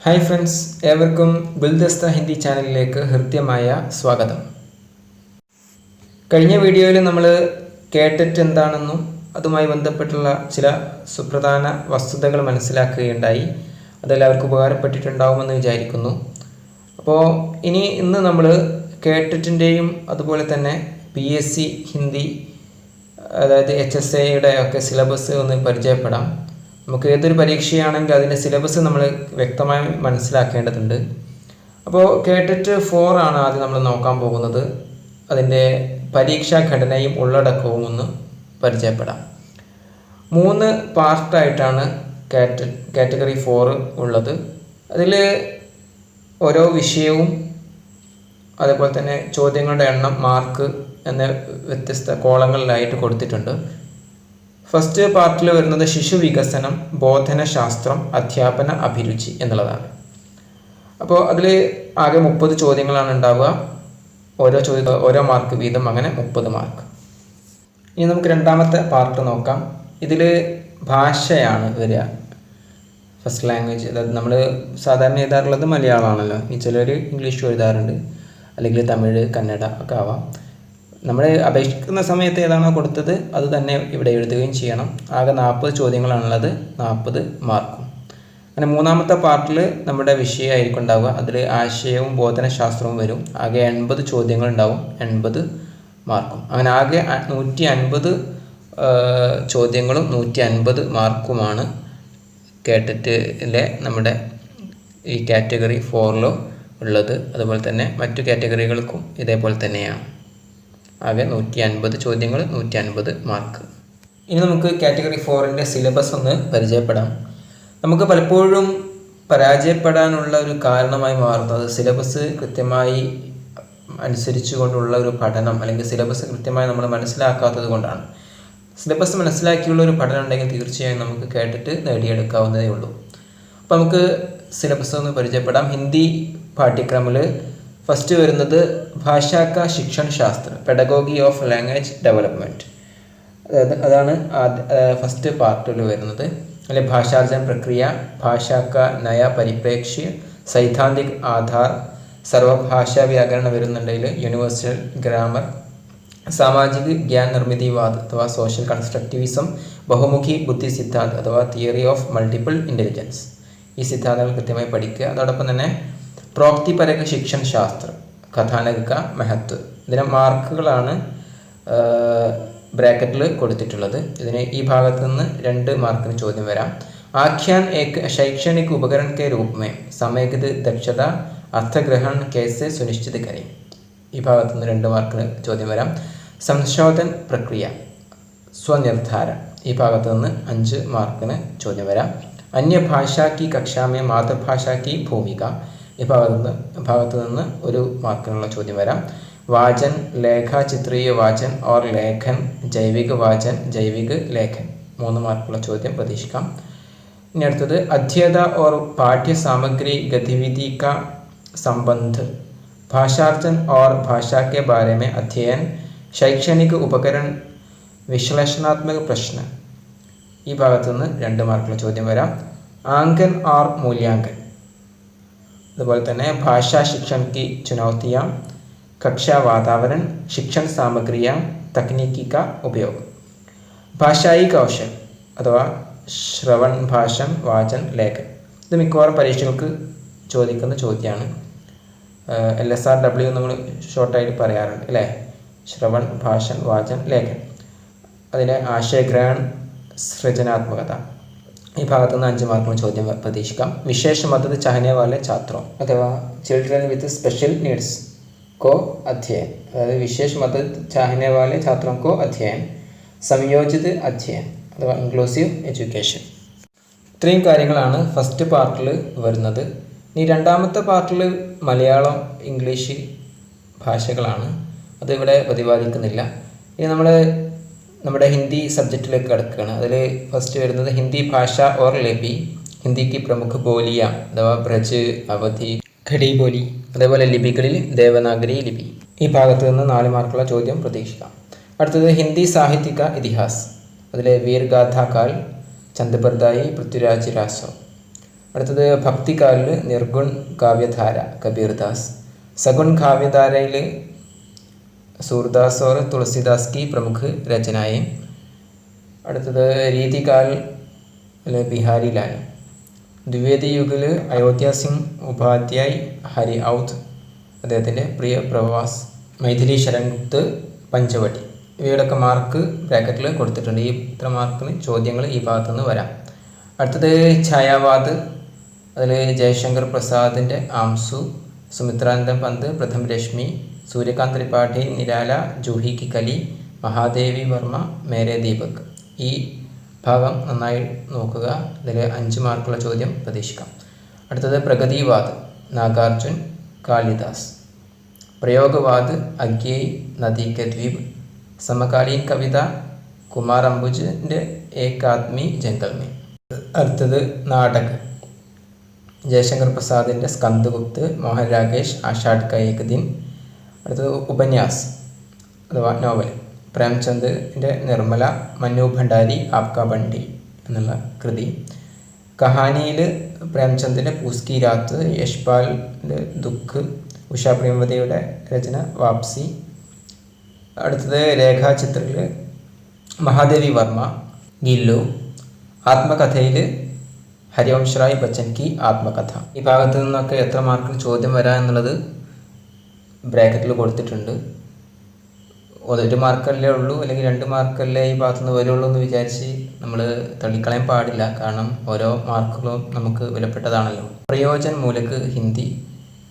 Hi friends, ഏവർക്കും ഗുൽദസ്ത ഹിന്ദി ചാനലിലേക്ക് ഹൃദ്യമായ സ്വാഗതം. കഴിഞ്ഞ വീഡിയോയിൽ നമ്മൾ KTET എന്താണെന്നും അതുമായി ബന്ധപ്പെട്ടുള്ള ചില സുപ്രധാന വസ്തുതകൾ മനസ്സിലാക്കുകയുണ്ടായി. അതെല്ലാവർക്കും ഉപകാരപ്പെട്ടിട്ടുണ്ടാവുമെന്ന് വിചാരിക്കുന്നു. അപ്പോൾ ഇന്ന് നമ്മൾ KTETൻ്റെയും അതുപോലെ തന്നെ PSC ഹിന്ദി, അതായത് HSAയുടെ ഒക്കെ സിലബസ് ഒന്ന് പരിചയപ്പെടാം. നമുക്ക് ഏതൊരു പരീക്ഷയാണെങ്കിൽ അതിൻ്റെ സിലബസ് നമ്മൾ വ്യക്തമായി മനസ്സിലാക്കേണ്ടതുണ്ട്. അപ്പോൾ KTET 4 ആണ് ആദ്യം നമ്മൾ നോക്കാൻ പോകുന്നത്. അതിൻ്റെ പരീക്ഷാ ഘടനയും ഉള്ളടക്കവും ഒന്ന് പരിചയപ്പെടാം. 3 പാർട്ടായിട്ടാണ് കാറ്റഗറി 4 ഉള്ളത്. അതിൽ ഓരോ വിഷയവും അതേപോലെ തന്നെ ചോദ്യങ്ങളുടെ എണ്ണം, മാർക്ക് എന്ന വ്യത്യസ്ത കോളങ്ങളിലായിട്ട് കൊടുത്തിട്ടുണ്ട്. ഫസ്റ്റ് പാർട്ടിൽ വരുന്നത് ശിശു വികസനം, ബോധനശാസ്ത്രം, അധ്യാപന അഭിരുചി എന്നുള്ളതാണ്. അപ്പോൾ അതിൽ ആകെ 30 ചോദ്യങ്ങളാണ് ഉണ്ടാവുക. ഓരോ മാർക്ക് വീതം, അങ്ങനെ 30 മാർക്ക്. ഇനി നമുക്ക് രണ്ടാമത്തെ പാർട്ട് നോക്കാം. ഇതിൽ ഭാഷയാണ് വരിക, ഫസ്റ്റ് ലാംഗ്വേജ്. അതായത് നമ്മൾ സാധാരണ എഴുതാറുള്ളത് മലയാളമാണല്ലോ. ഈ ചിലർ ഇംഗ്ലീഷ് എഴുതാറുണ്ട്, അല്ലെങ്കിൽ തമിഴ്, കന്നഡ ഒക്കെ ആവാം. നമ്മൾ അപേക്ഷിക്കുന്ന സമയത്ത് ഏതാണോ കൊടുത്തത് അത് തന്നെ ഇവിടെ എഴുതുകയും ചെയ്യണം. ആകെ 40 ചോദ്യങ്ങളാണുള്ളത്, 40 മാർക്കും. അങ്ങനെ മൂന്നാമത്തെ പാർട്ടിൽ നമ്മുടെ വിഷയമായിരിക്കും ഉണ്ടാവുക. അതിൽ ആശയവും ബോധനശാസ്ത്രവും വരും. ആകെ 80 ചോദ്യങ്ങൾ ഉണ്ടാവും, 80 മാർക്കും. അങ്ങനെ ആകെ 150 ചോദ്യങ്ങളും 150 മാർക്കുമാണ് KTETലെ നമ്മുടെ ഈ കാറ്റഗറി 4 ഉള്ളത്. അതുപോലെ തന്നെ മറ്റു കാറ്റഗറികൾക്കും ഇതേപോലെ തന്നെയാണ്. ആകെ 150 ചോദ്യങ്ങൾ, 150 മാർക്ക്. ഇനി നമുക്ക് കാറ്റഗറി 4ൻ്റെ സിലബസ് ഒന്ന് പരിചയപ്പെടാം. നമുക്ക് പലപ്പോഴും പരാജയപ്പെടാനുള്ള ഒരു കാരണമായി മാറുന്നത് സിലബസ് കൃത്യമായി അനുസരിച്ചു കൊണ്ടുള്ള ഒരു പഠനം, അല്ലെങ്കിൽ സിലബസ് കൃത്യമായി നമ്മൾ മനസ്സിലാക്കാത്തത് കൊണ്ടാണ്. സിലബസ് മനസ്സിലാക്കിയുള്ള ഒരു പഠനം ഉണ്ടെങ്കിൽ തീർച്ചയായും നമുക്ക് KTET നേടിയെടുക്കാവുന്നതേ ഉള്ളൂ. അപ്പോൾ നമുക്ക് സിലബസ് ഒന്ന് പരിചയപ്പെടാം. ഹിന്ദി പാഠ്യക്രമിൽ ഫസ്റ്റ് വരുന്നത് ഭാഷാ കാ ശിക്ഷൺ ശാസ്ത്ര, പെഡഗോഗി ഓഫ് ലാംഗ്വേജ് ഡെവലപ്മെൻറ്റ്. അതാണ് ഫസ്റ്റ് പാർട്ടിൽ വരുന്നത്. അല്ലെ ഭാഷാർജൻ പ്രക്രിയ, ഭാഷാ കാ നയ പരിപ്രേക്ഷ്യ, സൈദ്ധാന്തിക് ആധാർ, സർവഭാഷാ വ്യാകരണം വരുന്നുണ്ടെങ്കിൽ, യൂണിവേഴ്സൽ ഗ്രാമർ, സാമാജിക് ജ്ഞാൻ നിർമ്മിതിവാദ് അഥവാ സോഷ്യൽ കൺസ്ട്രക്റ്റിവിസം, ബഹുമുഖി ബുദ്ധി സിദ്ധാന്ത് അഥവാ തിയറി ഓഫ് മൾട്ടിപ്പിൾ ഇൻ്റലിജൻസ്. ഈ സിദ്ധാന്തങ്ങൾ കൃത്യമായി പഠിക്കുക. അതോടൊപ്പം തന്നെ പ്രോക്തിപരക ശിക്ഷൺ ശാസ്ത്ര, കഥാനക കാ മഹത്വ. ഇതിന് മാർക്കുകളാണ് ബ്രാക്കറ്റിൽ കൊടുത്തിട്ടുള്ളത്. ഇതിന് ഈ ഭാഗത്ത് നിന്ന് 2 മാർക്കിന് ചോദ്യം വരാം. ആഖ്യാൻ ഏക് ശൈക്ഷണിക് ഉപകरण के रूप में സമയഗത ദക്ഷത അർത്ഥഗ്രഹൺ കേസ് സുനിശ്ചിത് കരയും. ഈ ഭാഗത്ത് നിന്ന് 2 മാർക്കിന് ചോദ്യം വരാം. സംശോധൻ പ്രക്രിയ സ്വനിർധാര. ഈ ഭാഗത്ത് നിന്ന് 5 മാർക്കിന് ചോദ്യം വരാം. അന്യഭാഷാ കി കക്ഷാമേ മാതൃഭാഷാ കി ഭൂമിക. ഈ ഭാഗത്ത് നിന്ന് 1 മാർക്കിനുള്ള ചോദ്യം വരാം. വാചൻ, ലേഖ, ചിത്രീയ വാചൻ ഓർ ലേഖൻ, ജൈവിക വാചൻ, ജൈവിക ലേഖൻ. 3 മാർക്കുള്ള ചോദ്യം പ്രതീക്ഷിക്കാം. ഇനി അടുത്തത് അധ്യേത ഓർ പാഠ്യ സാമഗ്രി ഗതിവിധി കാ സംബന്ധ, ഭാഷാർജൻ ഓർ ഭാഷാ के बारे में अध्ययन, शैक्षणिक उपकरण, विश्लेषणात्मक प्रश्न. ഈ ഭാഗത്ത് നിന്ന് 2 മാർക്കുള്ള ചോദ്യം വരാം. ആങ്കൻ ഓർ മൂല്യാങ്കൻ. അതുപോലെ തന്നെ ഭാഷാ ശിക്ഷൺ की चुनौतियाँ, कक्षा वातावरण, शिक्षण सामग्रियाँ, तकनीकी का उपयोग. ഭാഷായി കൗശൽ അഥവാ ശ്രവൺ, ഭാഷൻ, വാചൻ, ലേഖൻ. ഇത് മിക്കവാറും പരീക്ഷകൾക്ക് ചോദിക്കുന്ന ചോദ്യമാണ്. LSRW നമ്മൾ ഷോർട്ടായിട്ട് പറയാറുണ്ട് അല്ലേ. ശ്രവൺ, ഭാഷൻ, വാചൻ, ലേഖൻ. അതിലെ ആശയഗ്രഹൺ, സൃജനാത്മകത. ഈ ഭാഗത്ത് നിന്ന് 5 മാർക്കിന് ചോദ്യം പ്രതീക്ഷിക്കാം. വിശേഷ മദത് ചാഹനെ വാലെ ഛാത്രോ അഥവാ ചിൽഡ്രൻ വിത്ത് സ്പെഷ്യൽ നീഡ്സ് കോ അധ്യയൻ. അതായത് വിശേഷ മദത് ചാഹനെ വാലെ ഛാത്രോ കോ അധ്യയൻ, സംയോജിത് അധ്യയൻ അഥവാ ഇൻക്ലൂസീവ് എഡ്യൂക്കേഷൻ. ഇത്രയും കാര്യങ്ങളാണ് ഫസ്റ്റ് പാർട്ടിൽ വരുന്നത്. ഇനി രണ്ടാമത്തെ പാർട്ടിൽ മലയാളം, ഇംഗ്ലീഷ് ഭാഷകളാണ്. അതിവിടെ പ്രതിപാദിക്കുന്നില്ല. ഇനി നമ്മുടെ ഹിന്ദി സബ്ജക്റ്റിലേക്ക് കിടക്കുകയാണ്. അതിൽ ഫസ്റ്റ് വരുന്നത് ഹിന്ദി ഭാഷ ഓർ ലിപി, ഹിന്ദിക്ക് പ്രമുഖ ബോലിയ അഥവാ ബ്രജ്, അവധി, ഖടി ബോലി. അതേപോലെ ലിപികളിൽ ദേവനാഗരി ലിപി. ഈ ഭാഗത്ത് നിന്ന് 4 മാർക്കുള്ള ചോദ്യം പ്രതീക്ഷിക്കാം. അടുത്തത് ഹിന്ദി സാഹിത്യക ഇതിഹാസ്. അതിലെ വീർഗാഥാകാൽ, ചന്ദ് ബർദായി, പൃഥ്വിരാജ് രാസോ. അടുത്തത് ഭക്തികാലിൽ നിർഗുൺ കാവ്യധാര കബീർദാസ്. സഗുൺ കാവ്യധാരയിൽ सूरदास और तुलसीदास की प्रमुख रचनाएं. അടുത്തത് രീതികാൽ ബിഹാരി ലാൽ. ദ്വിവേദി യുഗിൽ അയോധ്യ സിംഗ് ഉപാധ്യായ് ഹരി ഔത്ത് അദ്ദേഹത്തിൻ്റെ പ്രിയ പ്രവാസ്. മൈഥിലി ശരൺഗുപ്ത് പഞ്ചവടി. ഇവയുടെയൊക്കെ മാർക്ക് ബ്രാക്കറ്റിൽ കൊടുത്തിട്ടുണ്ട്. ഈ ഇത്ര മാർക്കിന് ചോദ്യങ്ങൾ ഈ ഭാഗത്തുനിന്ന് വരാം. അടുത്തത് ഛായാവാദ്. അതിൽ ജയശങ്കർ പ്രസാദിൻ്റെ ആംസു, സുമിത്രാനന്ദൻ പന്ത് പ്രഥം രശ്മി, സൂര്യകാന്ത് ത്രിപാഠി നിരാല, ജൂഹി കി കലി, മഹാദേവി വർമ്മ, മേരെ ദീപക്. ഈ ഭാഗം നന്നായി നോക്കുക. ഇതിൽ 5 മാർക്കുള്ള ചോദ്യം പ്രതീക്ഷിക്കാം. അടുത്തത് പ്രഗതിവാദ് നാഗാർജുൻ കാളിദാസ്. പ്രയോഗവാദ് അഗ്യേയ് നദി കെ ദ്വീപ്. സമകാലീൻ കവിത കുമാർ അംബുജിൻ്റെ ഏക് ആദ്മി ജംഗൽ മേ. അടുത്തത് നാടക് ജയശങ്കർ പ്രസാദിൻ്റെ സ്കന്ദഗുപ്ത്, മോഹൻ രാകേഷ് ആഷാഢ് ക ഏക് ദിൻ. അടുത്തത് ഉപന്യാസ് അഥവാ നോവൽ പ്രേംചന്ദിൻ്റെ നിർമ്മല, മനു ഭണ്ഡാരി ആപ്കാ ബണ്ടി എന്നുള്ള കൃതി. കഹാനിയിൽ പ്രേംചന്ദിൻ്റെ പൂസ്കി രാത്ത്, യശ്പാലിൻ്റെ ദുഃഖ്, ഉഷാ പ്രേമവതിയുടെ രചന വാപ്സി. അടുത്തത് രേഖാചിത്രയിൽ മഹാദേവി വർമ്മ ഗില്ലു. ആത്മകഥയിൽ ഹരിവംശ് റായ് ബച്ചൻ കി ആത്മകഥ. ഈ ഭാഗത്തു നിന്നൊക്കെ എത്ര മാർക്കിന് ചോദ്യം വരാം എന്നുള്ളത് ബ്രാക്കറ്റിൽ കൊടുത്തിട്ടുണ്ട്. 1 മാർക്കല്ലേ ഉള്ളൂ അല്ലെങ്കിൽ 2 മാർക്കല്ലേ ഈ ഭാഗത്തുനിന്ന് വരുള്ളൂ എന്ന് വിചാരിച്ച് നമ്മൾ തള്ളിക്കളയാൻ പാടില്ല. കാരണം ഓരോ മാർക്കുകളും നമുക്ക് വിലപ്പെട്ടതാണല്ലോ. പ്രയോജൻ മൂലക്ക് ഹിന്ദി.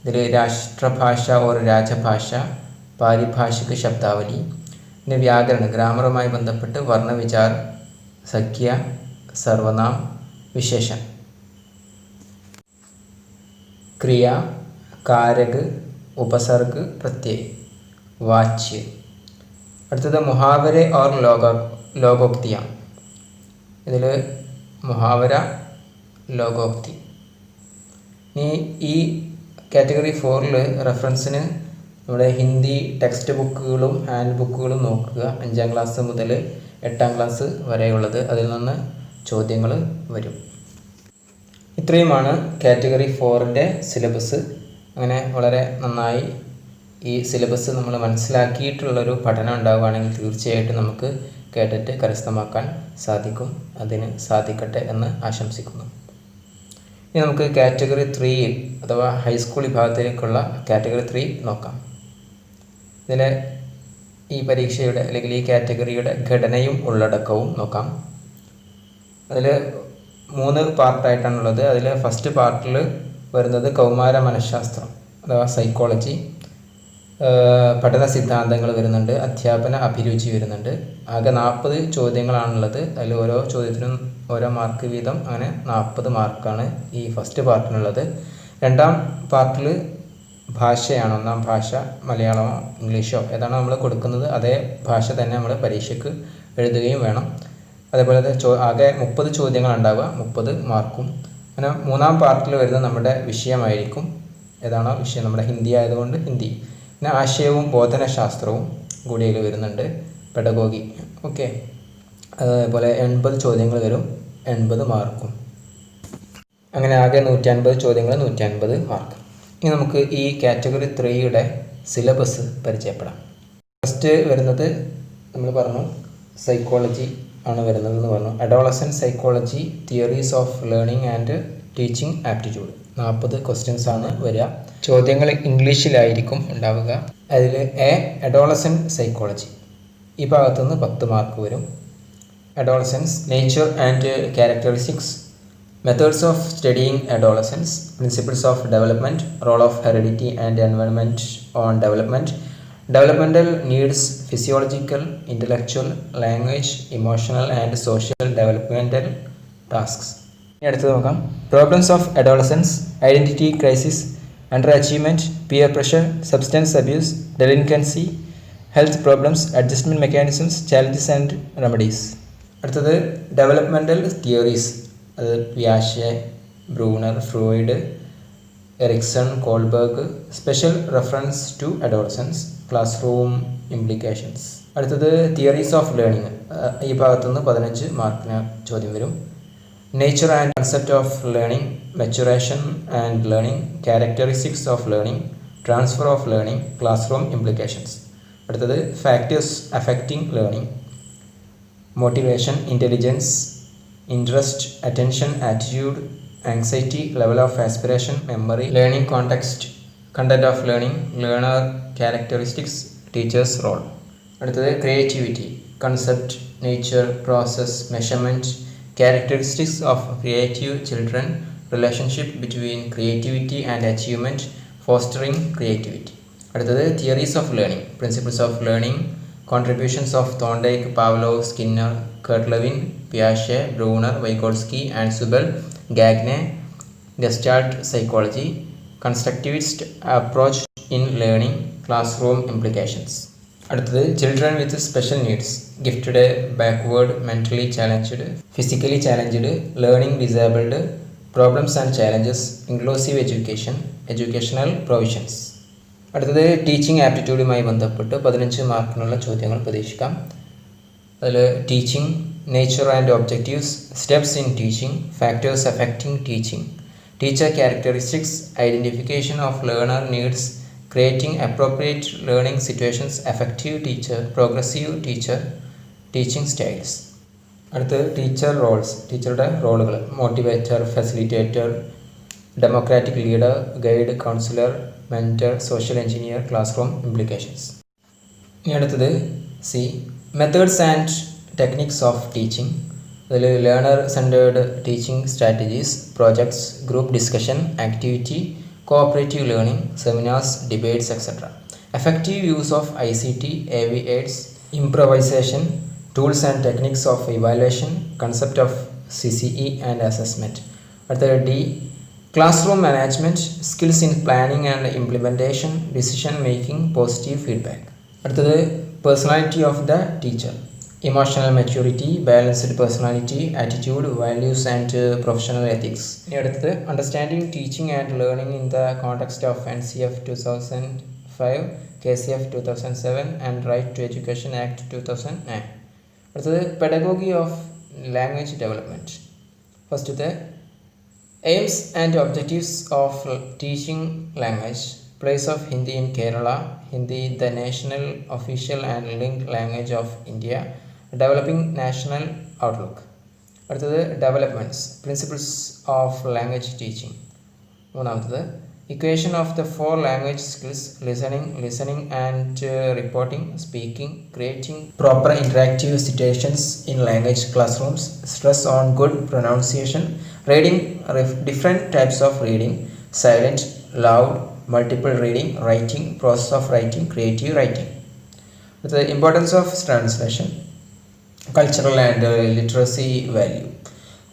ഇതിൽ രാഷ്ട്രഭാഷ ഓർ രാജഭാഷ, പാരിഭാഷിക് ശബ്ദാവലി. പിന്നെ വ്യാകരണം ഗ്രാമറുമായി ബന്ധപ്പെട്ട് വർണ്ണവിചാർ, സഖ്യ, സർവനാം, വിശേഷൻ. ക്രിയ കാരക്, ഉപസർഗ്, പ്രത്യയ്, വാച്യ. അടുത്തത് മുഹാവരെ ഓർ ലോകോക്തിയ. ഇതിൽ മുഹാവര, ലോകോക്തി. ഈ കാറ്റഗറി 4 റെഫറൻസിന് നമ്മുടെ ഹിന്ദി ടെക്സ്റ്റ് ബുക്കുകളും ഹാൻഡ് ബുക്കുകളും നോക്കുക. 5ാം ക്ലാസ് മുതൽ 8ാം ക്ലാസ് വരെയുള്ളത്. അതിൽ നിന്ന് ചോദ്യങ്ങൾ വരും. ഇത്രയുമാണ് കാറ്റഗറി 4ൻ്റെ സിലബസ്. അങ്ങനെ വളരെ നന്നായി ഈ സിലബസ് നമ്മൾ മനസ്സിലാക്കിയിട്ടുള്ളൊരു പഠനം ഉണ്ടാവുകയാണെങ്കിൽ തീർച്ചയായിട്ടും നമുക്ക് KTET കരസ്ഥമാക്കാൻ സാധിക്കും. അതിന് സാധിക്കട്ടെ എന്ന് ആശംസിക്കുന്നു. ഇനി നമുക്ക് കാറ്റഗറി 3 അഥവാ ഹൈസ്കൂൾ വിഭാഗത്തിലേക്കുള്ള കാറ്റഗറി 3 നോക്കാം. ഇതിലെ ഈ പരീക്ഷയുടെ അല്ലെങ്കിൽ ഈ കാറ്റഗറിയുടെ ഘടനയും ഉള്ളടക്കവും നോക്കാം. അതിൽ 3 പാർട്ടായിട്ടാണുള്ളത്. അതിൽ ഫസ്റ്റ് പാർട്ടിൽ വരുന്നത് കൗമാര മനഃശാസ്ത്രം അഥവാ സൈക്കോളജി, പഠന സിദ്ധാന്തങ്ങൾ വരുന്നുണ്ട്, അധ്യാപന അഭിരുചി വരുന്നുണ്ട്. ആകെ 40 ചോദ്യങ്ങളാണുള്ളത്. അതിൽ ഓരോ ചോദ്യത്തിനും ഓരോ മാർക്ക് വീതം, അങ്ങനെ 40 മാർക്കാണ് ഈ ഫസ്റ്റ് പാർട്ടിനുള്ളത്. 2ാം പാർട്ടിൽ ഭാഷയാണ്. 1ാം ഭാഷ മലയാളമോ ഇംഗ്ലീഷോ ഏതാണോ നമ്മൾ കൊടുക്കുന്നത് അതേ ഭാഷ തന്നെ നമ്മൾ പരീക്ഷയ്ക്ക് എഴുതുകയും വേണം. അതേപോലെ ആകെ 30 ചോദ്യങ്ങളുണ്ടാവുക, 30 മാർക്കും. അങ്ങനെ 3ാം പാർട്ടിൽ വരുന്നത് നമ്മുടെ വിഷയമായിരിക്കും. ഏതാണോ വിഷയം, നമ്മുടെ ഹിന്ദി ആയതുകൊണ്ട് ഹിന്ദി. പിന്നെ ആശയവും ബോധനശാസ്ത്രവും കൂടി അതിൽ വരുന്നുണ്ട്, പെഡഗോഗി. ഓക്കെ. അതേപോലെ 80 ചോദ്യങ്ങൾ വരും, 80 മാർക്കും. അങ്ങനെ ആകെ 150 ചോദ്യങ്ങൾ, 150 മാർക്ക്. ഇനി നമുക്ക് ഈ കാറ്റഗറി 3യുടെ സിലബസ് പരിചയപ്പെടാം. ഫസ്റ്റ് വരുന്നത് നമ്മൾ പറഞ്ഞു സൈക്കോളജി ആണ് വരുന്നതെന്ന് പറഞ്ഞു. Adolescent psychology, theories of learning and teaching aptitude. 40 questions ആണ് വരിക. ചോദ്യങ്ങൾ ഇംഗ്ലീഷിലായിരിക്കും ഉണ്ടാവുക. അതിൽ അഡോളസെൻറ്റ് സൈക്കോളജി ഈ ഭാഗത്തുനിന്ന് 10 മാർക്ക് വരും. Adolescence, nature and characteristics, methods of studying adolescence, principles of development, role of heredity and environment on development, developmental needs, physiological, intellectual, language, emotional and social developmental tasks. ഇനി അടുത്തത് നോക്കാം. Problems of adolescence, identity crisis, under achievement, peer pressure, substance abuse, delinquency, health problems, adjustment mechanisms, challenges and remedies. അടുത്തത് developmental theories. അത് പിയാഷെ, Bruner, Freud, Erikson, Kohlberg. Special reference to adolescence, classroom implications. അടുത്തത് theories of learning. ഈ ഭാഗത്തുനിന്ന് 15 മാർക്കിന് ചോദ്യം വരും. nature and concept of learning, maturation and learning, characteristics of learning, transfer of learning, classroom implications. അടുത്തത് factors affecting learning, motivation, intelligence, interest, attention, attitude, anxiety, level of aspiration, memory, learning context, content of learning, learner characteristics, teacher's role. അടുത്തത് creativity, concept, nature, process, measurement, characteristics of creative children, relationship between creativity and achievement, fostering creativity. അടുത്തത് theories of learning, principles of learning, contributions of Thorndike, Pavlov, Skinner, Kurt-Lewin, Piaget, Brunner, Vygotsky and Subel, Gagne, Gestalt psychology, constructivist approach in learning, classroom implications. അടുത്തത് children with special needs, gifted, backward, mentally challenged, physically challenged, learning disabled, problems and challenges, inclusive education, educational provisions. അടുത്തത് teaching ആപ്റ്റിറ്റ്യൂഡുമായി ബന്ധപ്പെട്ട് 15 മാർക്കിനുള്ള ചോദ്യങ്ങൾ പ്രതീക്ഷിക്കാം. അതിൽ teaching, nature and objectives, steps in teaching, factors affecting teaching, teacher characteristics, identification of learner needs, creating appropriate learning situations, effective teacher, progressive teacher, teaching styles. അടുത്തത് teacher roles, ടീച്ചറുടെ റോളുകൾ, motivator, facilitator, democratic leader, guide, counsellor, mentor, social engineer, classroom implications. ഇനി അടുത്തത് C, methods and techniques of teaching. അതിൽ learner centred teaching strategies, projects, group discussion, activity, cooperative learning, seminars, debates etcetera. Effective use of ICT, AV aids, improvisation, tools and techniques of evaluation, concept of CCE and assessment. അടുത്തത് D, classroom management, skills in planning and implementation, decision making, positive feedback. അടുത്തത് personality of the teacher, emotional maturity, balanced personality, attitude, values and professional ethics. ഇനി അടുത്തത് understanding teaching and learning in the context of NCF 2005, KCF 2007 and Right to Education Act 2009. അടുത്തത് pedagogy of language development. ഫസ്റ്റത്തെ aims and objectives of teaching language, place of Hindi in Kerala, Hindi the national official and linked language of India, developing national outlook. അടുത്തത് developments, principles of language teaching. മൂന്നാമത്തത് equation of the 4 language skills, listening and reporting, speaking, creating proper interactive situations in language classrooms, stress on good pronunciation, reading, different types of reading, silent, loud, multiple reading, writing, process of writing, creative writing. The importance of translation, cultural and literacy value,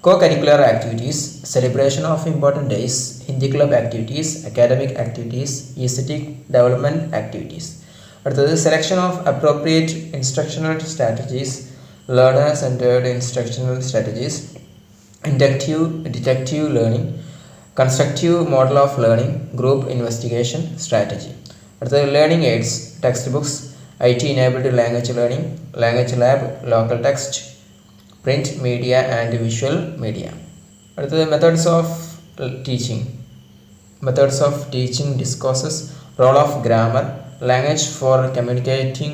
co-curricular activities, celebration of important days, Hindi club activities, academic activities, aesthetic development activities. അടുത്തത് selection of appropriate instructional strategies, learner-centered instructional strategies, inductive, deductive learning, constructive model of learning, group investigation strategy. അടുത്തത് learning aids, textbooks, IT-enabled language learning, language lab, local text, print media and visual media. അടുത്തത് methods of teaching discourses, role of grammar, language for communicating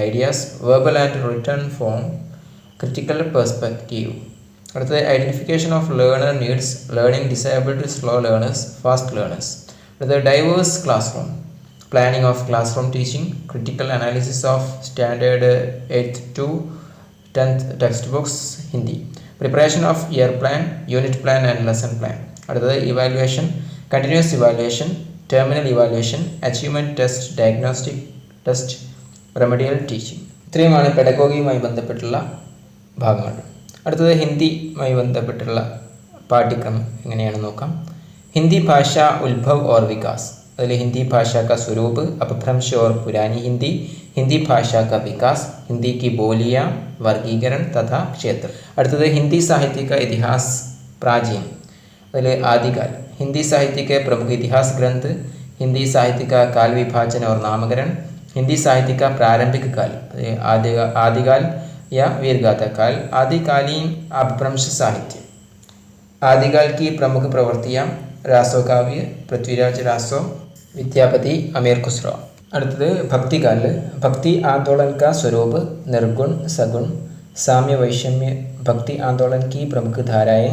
ideas, verbal and written form, critical perspective. അടുത്തത് identification of learner needs, learning disabled, slow learners, fast learners. അടുത്തത് diverse classroom, planning of classroom teaching, critical analysis of standard 8th to 10th text books Hindi, preparation of year plan, unit plan and lesson plan. അടുത്തത് evaluation, continuous evaluation, terminal evaluation, achievement test, diagnostic test, remedial teaching. ഇത്രയുമാണ് പെഡഗോഗിയുമായി ബന്ധപ്പെട്ടുള്ള ഭാഗങ്ങൾ. അടുത്തത് ഹിന്ദിയുമായി ബന്ധപ്പെട്ടുള്ള പാഠ്യക്രമം എങ്ങനെയാണെന്ന് നോക്കാം. ഹിന്ദി ഭാഷ ഉത്ഭവ് ഓർ വികാസ്. അതിൽ ഹിന്ദി ഭാഷ का स्वरूप, अपभ्रंश और पुरानी हिंदी, हिंदी भाषा का विकास, हिंदी की बोलियाँ, वर्गीकरण तथा क्षेत्र. അടുത്തത് हिंदी साहित्य का इतिहास प्राचीन. അതിൽ आदिकाल, हिंदी साहित्य के प्रमुख इतिहास ग्रंथ, हिंदी साहित्य का काल विभाजन और नामकरण, हिंदी साहित्य का प्रारंभिक काल, आदिकाल या वीरगाथा काल, आदिकालीन अपभ्रंश साहित्य. आदिकाल की प्रमुख प्रवृत्तियाँ रासो काव्य पृथ्वीराज रासो विद्यापति अमीर खुसरो। അടുത്തത് ഭക്തികാല് ഭക്തി आंदोलन का स्वरूप निर्गुण सगुण साम्य वैषम्य भक्ति आंदोलन की प्रमुख धाराएं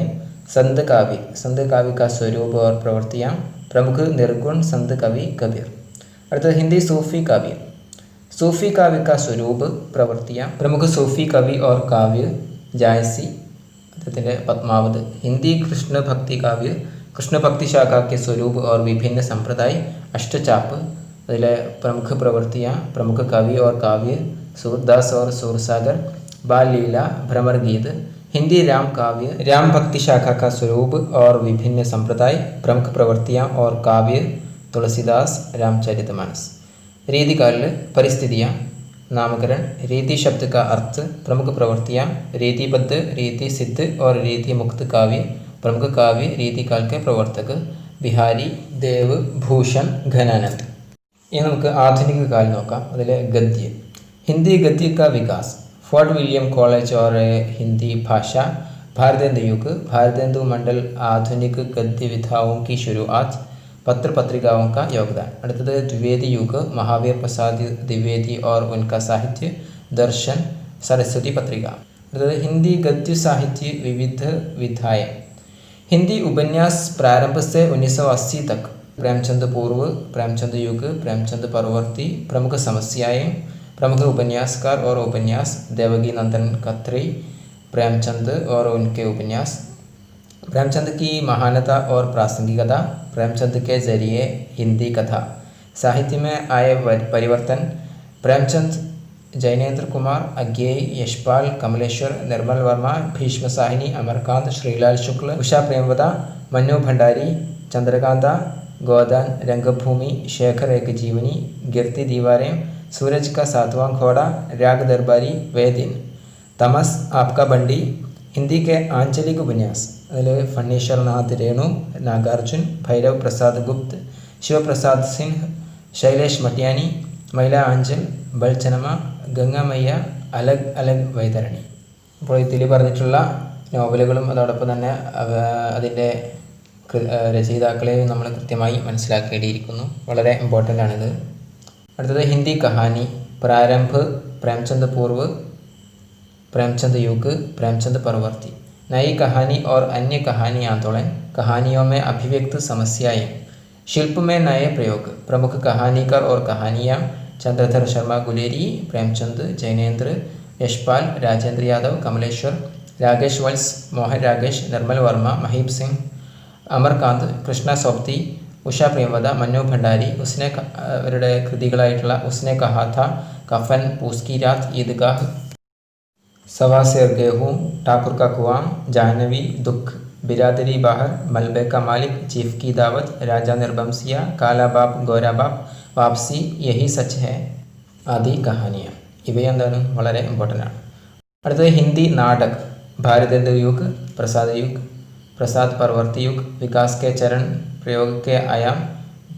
संत काव्य का स्वरूप और प्रवृत्तियाँ प्रमुख निर्गुण संत कवि कबीर। അടുത്തത് हिंदी सूफी काव्य का स्वरूप प्रवृत्तियाँ प्रमुख सूफी कवि और काव्य जायसी അദ്ദേഹത്തിൻ്റെ പത്മാവത്। हिंदी कृष्ण भक्ति शाखा के स्वरूप और विभिन्न संप्रदाय अष्टचाप അതിലെ प्रमुख प्रवृत्तियाँ प्रमुख कवि और काव्य सूरदास और सूरसागर बाल लीला भ्रमर गीत। हिंदी राम भक्ति शाखा का स्वरूप और विभिन्न संप्रदाय प्रमुख प्रवृत्तियाँ और काव्य तुलसीदास रामचरितमानस। रीतिकाल परिस्थितियाँ नामकरण रीति शब्द का अर्थ प्रमुख प्रवृत्तियाँ रीतिबद्ध रीति सिद्ध और रीति मुक्त काव्य प्रमुख काव्य रीतिकाल के प्रवर्तक बिहारी देव भूषण घनानंद। ഇനി നമുക്ക് ആധുനിക കാലം നോക്കാം. അതിലെ ഗദ്യ हिंदी गद्य का विकास फोर्ट विलियम कॉलेज और हिंदी भाषा भारतेंदु युग भारतेंदु मंडल आधुनिक गद्य विधाओं की शुरुआत पत्र पत्रिकाओं का योगदान। അടുത്തത് द्विवेदी युग महावीर प्रसाद द्विवेदी और उनका साहित्य दर्शन सरस्वती पत्रिका। അടുത്തത് हिंदी गद्य साहित्य विविध विधाएं हिंदी उपन्यास प्रारंभ से 1980 तक प्रेमचंद पूर्व प्रेमचंद युग प्रेमचंद परवर्ती प्रमुख समस्याएं प्रमुख उपन्यासकार और उपन्यास देवकी नंदन खत्री प्रेमचंद और उनके उपन्यास प्रेमचंद की महानता और प्रासंगिकता प्रेमचंद के जरिए हिंदी कथा साहित्य में आए परिवर्तन प्रेमचंद जैनेन्द्र कुमार अज्ञेय यशपाल कमलेश्वर निर्मल वर्मा भीष्म साहिनी अमरकांत श्रीलाल शुक्ल उषा प्रेमवदा मनु भंडारी चंद्रकांता गोदान रंगभूमि शेखर एक जीवनी गिरती दीवारें सूरज का सातवां घोड़ा राग दरबारी वेदिन तमस आपका बंडी हिंदी के आंचलिक उपन्यास അതിൽ ഫണ്ണീശ്വരനാഥ് രേണു नागार्जुन भैरव प्रसाद गुप्त शिव प्रसाद सिंह शैलेश मटियानी महिला आंचल बलचनम ഗംഗാമയ്യ അലഗ് അലഗ് വൈതരണി. അപ്പോൾ ഇതിൽ പറഞ്ഞിട്ടുള്ള നോവലുകളും അതോടൊപ്പം തന്നെ അതിൻ്റെ രചയിതാക്കളെയും നമ്മൾ കൃത്യമായി മനസ്സിലാക്കേണ്ടിയിരിക്കുന്നു. വളരെ ഇമ്പോർട്ടൻ്റ് ആണിത്. അടുത്തത് ഹിന്ദി കഹാനി പ്രാരംഭ് प्रेमचंद पूर्व प्रेमचंद युग प्रेमचंद परवर्ती नई कहानी और अन्य कहानी आंदोलन कहानियों में अभिव्यक्त समस्याएं शिल्प में नए प्रयोग प्रमुख कहानीकार और कहानियाँ चंद्रधर शर्मा गुलेरी प्रेमचंद जैनेन्द्र यशपाल राजेंद्र यादव कमलेश्वर राकेश वत्स मोहन राकेश निर्मल वर्मा महीप सिंह अमरकांत कृष्ण सोप्ती उषा प्रेमवदा मनु भंडारी उसने അവരുടെ കൃതികളായിട്ടുള്ള उसने कहा था कफन पूस की रात ईदगाह सवा शेर गेहूँ ठाकुर का कुआं जाह्नवी दुख बिरादरी बाहर मलबे का मालिक चीफ की दावत राजा निर्बंसिया काला बाप गोरा बाप वापसी यही सच है आदि कहानियाँ ഇവയെന്താണ് വളരെ ഇമ്പോർട്ടൻ്റ് ആണ്. അടുത്തത് ഹിന്ദി നാടക് भारतेंदु युग प्रसाद परवर्ती युग विकास के चरण प्रयोग के आयाम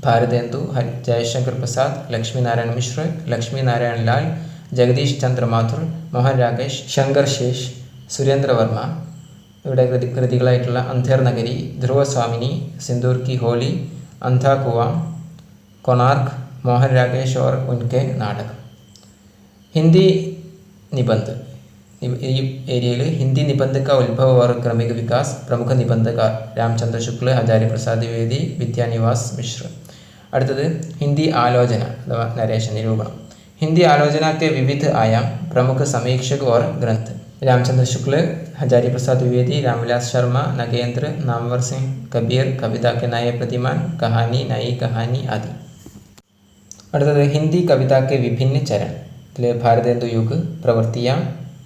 भारतेंदु जयशंकर प्रसाद लक्ष्मी नारायण मिश्र लक्ष्मी नारायण लाल जगदीश चंद्र माथुर मोहन राकेश शंकर शेष सुरेंद्र वर्मा ഇവിടെ കൃതികളായിട്ടുള്ള അന്ധേർ നഗരി ധ്രുവ സ്വാമിനി സിന്ദൂർ की होली अंधा कुआं कोणार्क मोहन राकेश और उनके नाटक. हिंदी निबंध ഈ ഏരിയയിൽ ഹിന്ദി നിബന്ധ का उद्भव और क्रमिक विकास प्रमुख निबंधकार रामचंद्र शुक्ल हजारी प्रसाद द्विवेदी विद्यानिवास मिश्र. അടുത്തത് ഹിന്ദി ആലോചന അഥവാ നരേഷൻ നിരൂപണം हिंदी आलोचना के विविध आयाम प्रमुख समीक्षक और ग्रंथ रामचंद्र शुक्ल हजारी प्रसाद द्विवेदी रामविलास शर्मा नगेंद्र नामवर सिंह कबीर कविता के नए प्रतिमान कहानी नई कहानी आदि. അടുത്തത് हिंदी कविता के विभिन्न चरण भारतेंदु युग प्रवृत्तियाँ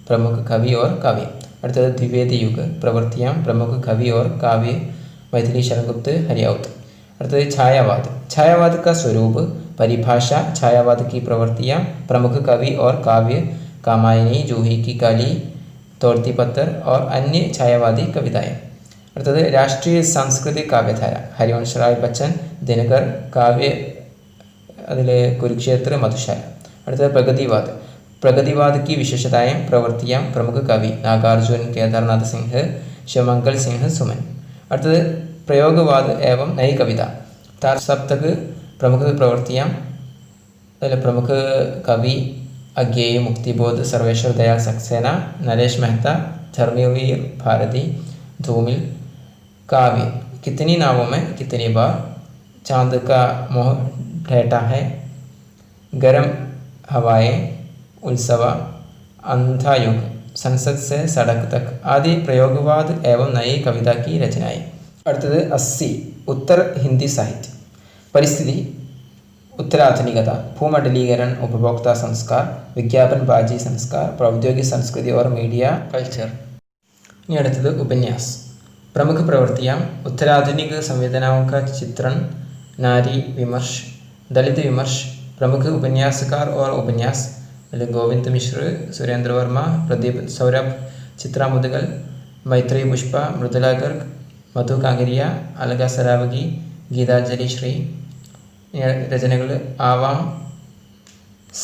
प्रमुख कवि और काव्य. അടുത്തത് द्विवेदी युग प्रवृत्तियाँ प्रमुख कवि और काव्य मैथिली शरणगुप्त हरियाउत. അടുത്തത് छायावाद का स्वरूप परिभाषा छायावाद की प्रवृत्तियाँ प्रमुख कवि और काव्य कामायनी जूही की काली तोड़ती पत्थर और अन्य छायावादी कविताएं. അടുത്തത് രാഷ്ട്രീയ സാംസ്കൃതിക കാവ്യധാര ഹരിവംശ റായ് ബച്ചൻ ദിനകർ കാവ്യ അതിലെ കുരുക്ഷേത്ര മധുശാല. അടുത്തത് प्रगतिवाद की विशेषताएं प्रवृत्तियाँ प्रमुख कवि नागार्जुन केदारनाथ सिंह शिवमंगल सिंह सुमन. അടുത്തത് പ്രയോഗവാദ് एवं नई कविता तार सप्तक प्रमुख प्रवृत्तियाँ അതിൽ പ്രമുഖ കവി अज्ञेय मुक्तिबोध सर्वेश्वर दयाल सक्सेना नरेश मेहता धर्मवीर भारती धूमिल काव्य कितनी नावों में कितनी बार चांद का मोह ढेटा है गरम हवाएं उत्सव अंधा युग संसद से सड़क तक आदि प्रयोगवाद एवं नई कविता की रचनाएं। അടുത്തത് 80 उत्तर हिंदी साहित्य परिस्थिति उत्तराधुनिकता भूमंडलीकरण उपभोक्ता संस्कार विज्ञापन बाजी संस्कार प्रौद्योगिक संस्कृति और मीडिया कल्चर। इനി അടുത്തത് उपन्यास प्रमुख प्रवृत्तियाँ उत्तराधुनिक संवेदनाओं का चित्रण नारी विमर्श दलित विमर्श प्रमुख उपन्यासकार और उपन्यास गोविंद मिश्र सुरेंद्र वर्मा प्रदीप सौरभ चित्रा मुदगल मैत्री पुष्पा मृदुला गर्ग मधु कांगरिया अलग सरावगी गीतांजलि श्री। रचनाകൾ आवाम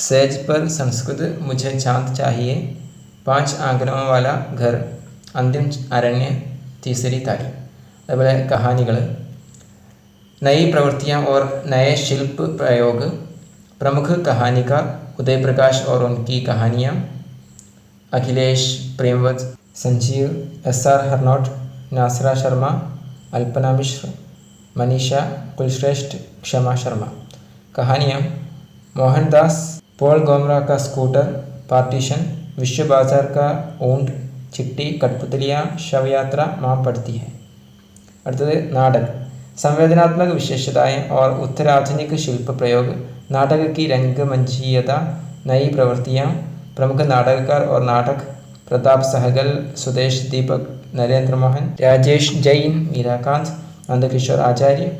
सेज पर संस्कृत मुझे चांद चाहिए 5 आंगनों वाला घर अंतिम अरण्य तीसरी ताली। അതുപോലെ കഹാനികൾ नई प्रवृत्तियाँ और नए शिल्प प्रयोग प्रमुख कहानीकार उदय प्रकाश और उनकी कहानियाँ अखिलेश प्रेमवत संजीव SR हरनोट नासरा शर्मा अल्पना मिश्र मनीषा कुलश्रेष्ठ क्षमा शर्मा। कहानियाँ मोहनदास पॉल गोमरा का स्कूटर पार्टीशन विश्व बाजार का ऊंट चिट्टी कठपुतलियाँ शव यात्रा माँ पड़ती है। അടുത്തത് नाटक संवेदनात्मक विशेषताएं और उत्तराधुनिक शिल्प प्रयोग नाटक की रंगमंचीयता नई प्रवृत्तियाँ प्रमुख नाटककार और नाटक प्रताप सहगल सुदेश दीपक नरेंद्र मोहन राजेश जैन मीराकांत नंदकिशोर आचार्य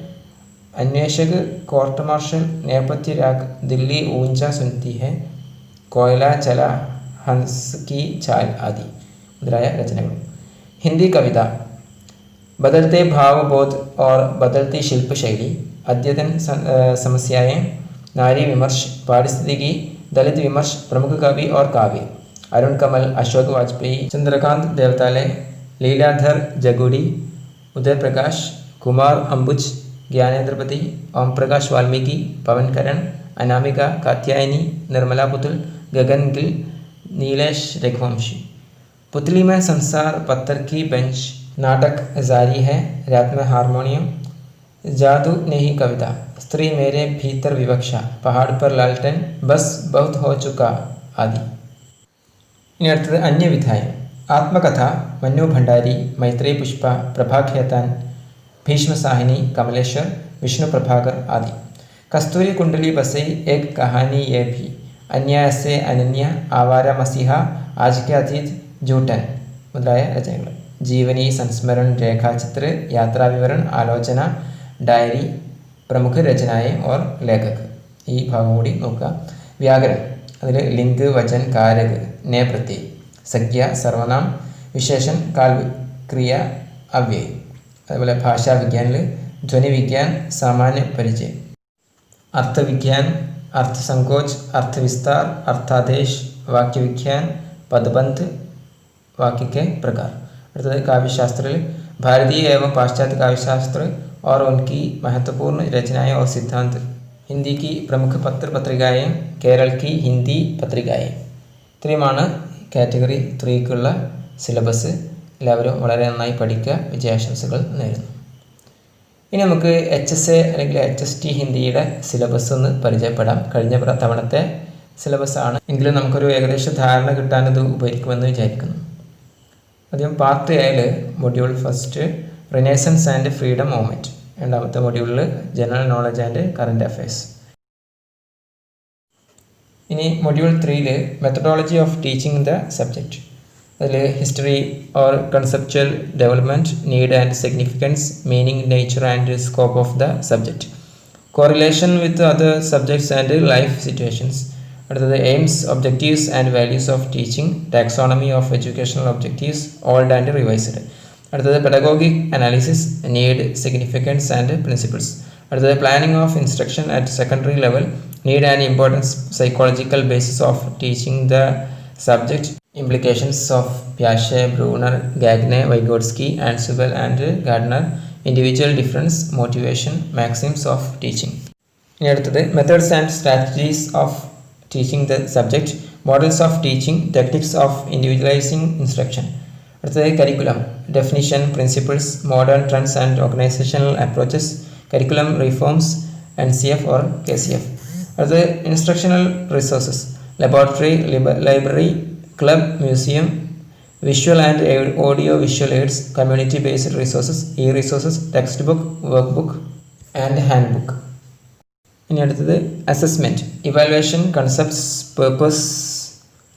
अन्वेषक कोर्ट मार्शल नेपथ्य राग दिल्ली ऊंचा सुनती है कोयला चला हंस की चाल आदि मुद्राया रचनाएं। हिंदी कविता बदलते भावबोध और बदलती शिल्प शैली अद्यतन समस्याएं नारी विमर्श पारिस्थितिकी दलित विमर्श प्रमुख कवि और काव्य अरुण कमल अशोक वाजपेयी चंद्रकांत देवताले लीलाधर जगुड़ी उदय प्रकाश कुमार अंबुज ज्ञानेन्द्रपति ओम प्रकाश वाल्मीकि पवन करण अनामिका कात्यायनी निर्मला पुतुल गगन गिल नीलेश रघुवंशी। पुतली में संसार पत्थर की बेंच नाटक जारी है रात में हारमोनियम जादू नहीं कविता स्त्री मेरे भीतर विवक्षा पहाड़ पर लालटेन बस बहुत हो चुका आदि। इനി അടുത്തത് अन्यविधाएं आत्मकथा मनु भंडारी मैत्री पुष्पा प्रभा खेतान भीष्म साहिनी कमलेश्वर विष्णु प्रभाकर आदि। कस्तूरी कुंडली बसई एक कहानी ये भी अन्याय से अनन्या आवारा मसीहा आज के अतीत जूटन मुद्राया रचनाएं। जीवनी संस्मरण रेखाचित्र यात्रा विवरण आलोचना डायरी प्रमुख रचनाएं और लेखक ഈ ഭാഗം കൂടി നോക്കുക। വ്യാകരണം അതിൽ ലിംഗ് വചൻ കാരക് നേ പ്രത്യയ് സംഖ്യ സർവനാം വിശേഷൻ കാൽ ക്രിയ അവ്യയ്। അതുപോലെ ഭാഷാ വിജ്ഞാനിൽ ധ്വനി വിജ്ഞാൻ सामान्य परिचय अर्थ विज्ञान अर्थ संकोच अर्थ विस्तार अर्थादेश वाक्य विज्ञान पदबंध वाक्य के प्रकार। അടുത്തത് काव्यशास्त्र भारतीय एवं पाश्चात्य काव्यशास्त्र और उनकी महत्वपूर्ण रचनाएं और सिद्धांत हिंदी की प्रमुख पत्र पत्रिकाएं केरल की हिंदी पत्रिकाएं। ഇത്രയുമാണ് കാറ്റഗറി 3ക്കുള്ള സിലബസ്। എല്ലാവരും വളരെ നന്നായി പഠിക്കുക വിജയാശംസകൾ നേരുന്നു। ഇനി നമുക്ക് HSA അല്ലെങ്കിൽ HST ഹിന്ദിയുടെ സിലബസ് ഒന്ന് പരിചയപ്പെടാം। കഴിഞ്ഞ തവണത്തെ സിലബസ് ആണ് എങ്കിലും നമുക്കൊരു ഏകദേശ ധാരണ കിട്ടാൻ ഇത് ഉപകരിക്കുമെന്ന് വിചാരിക്കുന്നു। ആദ്യം പാർട്ട് എയിൽ module first renaissance and freedom movement, രണ്ടാമത്തെ മൊഡ്യൂളിൽ general knowledge and current affairs. ഇനി മൊഡ്യൂൾ 3ൽ methodology of teaching the subject, അതിൽ history or conceptual development need and significance meaning nature and scope of the subject, correlation with other subjects and life situations. അടുത്തത് aims objectives and values of teaching, taxonomy of educational objectives old and revised. അടുത്തത് pedagogic analysis need significance and principles. അടുത്തത് planning of instruction at secondary level need and importance psychological basis of teaching the subject Implications of Piaget, Brunner, Gagne, Vygotsky, Ansel and Gardner. Individual difference, motivation, maxims of teaching. ഇനി അടുത്തത് methods and strategies of teaching the subject, models of teaching, techniques of individualising instruction. അടുത്തത് curriculum, definition, principles, modern trends and organisational approaches, curriculum reforms, NCF or KCF. അടുത്തത് instructional resources, laboratory, library, club, museum, visual and audio visual aids, community based resources, e-resources, textbook, workbook and handbook. ഇനി അടുത്തത് assessment, evaluation, concepts, purpose,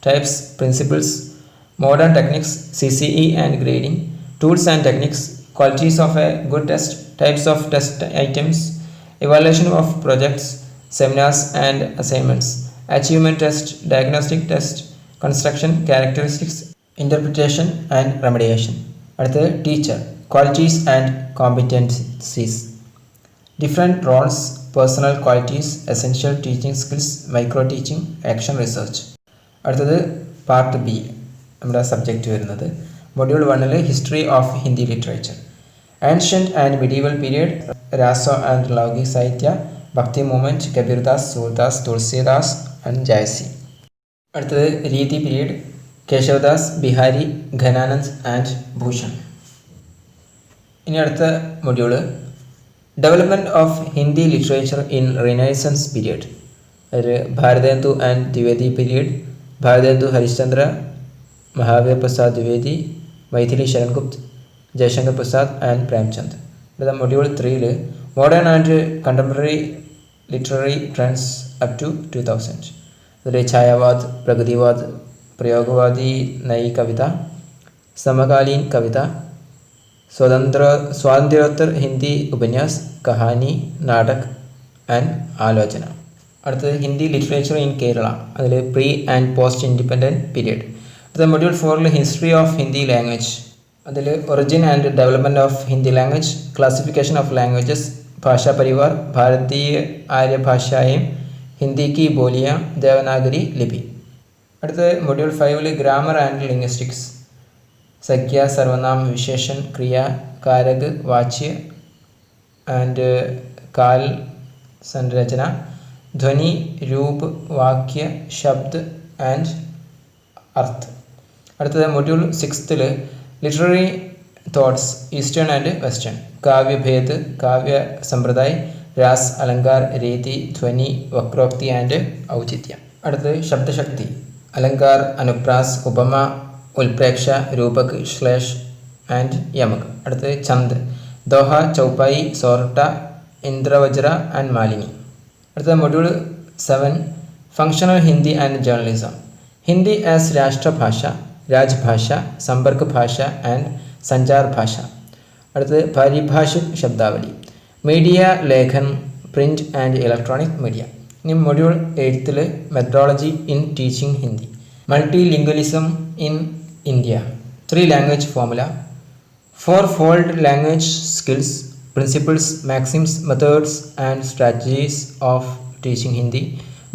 types, principles, modern techniques, CCE and grading, tools and techniques, qualities of a good test, types of test items, evaluation of projects, seminars and assignments, achievement test, diagnostic test, construction, characteristics, interpretation and remediation. അടുത്തത് teacher, qualities and competencies, different roles, personal qualities, essential teaching skills, micro teaching, action research. അടുത്തത് part B, നമ്മുടെ subject വരുന്നത് module 1 history of Hindi literature, ancient and medieval period, Raso and Laukik Sahitya, Bhakti movement, Kabirdas, Surdas, Tulsidas and Jayasi. അടുത്തത് Riti period, Keshavdas, Bihari, Ghananand and Bhushan. ഇനി അടുത്ത module development of Hindi literature in renaissance period, ഒരു Bharatendu and Dwivedi period, Bharatendu Harishchandra, Mahavir Prasad Dwivedi, Maithili Sharan Gupt, Jaishankar Prasad and Premchand. അടുത്ത module 3 modern and contemporary literary trends up to 2000. അതിൽ Chhayavad, Pragativad, Prayogvadi Nayi Kavita, Samkaleen Kavita, Swatantryottar Hindi ഉപന്യാസ്, Kahani, Natak and Alochana. അടുത്തത് Hindi literature in Kerala, അതിൽ pre and post independent period. അടുത്ത module 4 history of Hindi language, അതിൽ origin and development of Hindi language, classification of languages, Bhasha Parivar, ഭാരതീയ ആര്യ ഭാഷായം, ഹിന്ദി കി ബോലിയ, ദേവനാഗരി ലിപി. അടുത്തത് module 5 grammar and linguistics, സംഖ്യ, സർവനാം, വിശേഷൻ, ക്രിയ, കാരക്, വാച്യ and കാൽ, സംരചന, ധ്വനി, രൂപ്, വാക്യ, ശബ്ദ് ആൻഡ് അർത്ഥ്. അടുത്തത് module 6 literary thoughts, eastern and western, Kavyabhed, Kavya Sampraday, Ras, Alankar, Riti, Dhvani, വക്രോക്തി and ഔചിത്യം. അടുത്തത് ശബ്ദശക്തി, അലങ്കാർ, അനുപ്രാസ്, ഉപമ, ഉൽപ്രേക്ഷ, രൂപക്, ശ്ലേഷ് ആൻഡ് യമക്. അടുത്തത് ചന്ദ്, ദോഹ, ചൗപ്പായി, സോർട്ട, ഇന്ദ്രവജ്ര ആൻഡ് മാലിനി. അടുത്തത് module 7 functional Hindi and journalism, Hindi as Rashtrabhasha, Rajbhasha, Sampark Bhasha and Sanchar Bhasha. അടുത്തത് Paribhashik Shabdavali, media, Lekhan, print and electronic media. ഇനി module 8 methodology in teaching Hindi, multilingualism in India, 3 language formula, 4-fold language skills, principles, maxims, methods and strategies of teaching Hindi,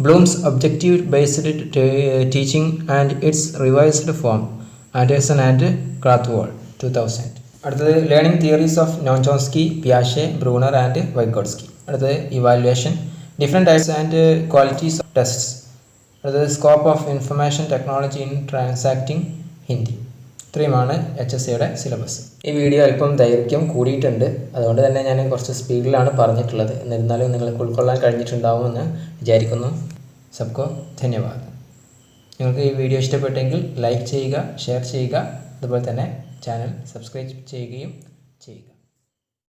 Bloom's objective based teaching and its revised form, Anderson and Krathwohl 2000. അടുത്തത് learning theories of Noam Chomsky, പിയാഷെ, Bruner and Vygotsky. അടുത്തത് evaluation, different types and qualities of tests. അടുത്തത് scope of information technology in transacting Hindi. ഇത്രയുമാണ് HSAയുടെ syllabus. ഈ video അല്പം ദൈർഘ്യം കൂടിയിട്ടുണ്ട്, അതുകൊണ്ട് തന്നെ ഞാൻ കുറച്ച് സ്പീഡിലാണ് പറഞ്ഞിട്ടുള്ളത്. എന്നിരുന്നാലും നിങ്ങൾക്ക് ഉൾക്കൊള്ളാൻ കഴിഞ്ഞിട്ടുണ്ടാവുമെന്ന് വിചാരിക്കുന്നു. സബ്കോ ധന്യവാദ്. നിങ്ങൾക്ക് ഈ വീഡിയോ ഇഷ്ടപ്പെട്ടെങ്കിൽ ലൈക്ക് ചെയ്യുക, ഷെയർ ചെയ്യുക, അതുപോലെ തന്നെ ചാനൽ സബ്സ്ക്രൈബ് ചെയ്യുകയും ചെയ്യുക.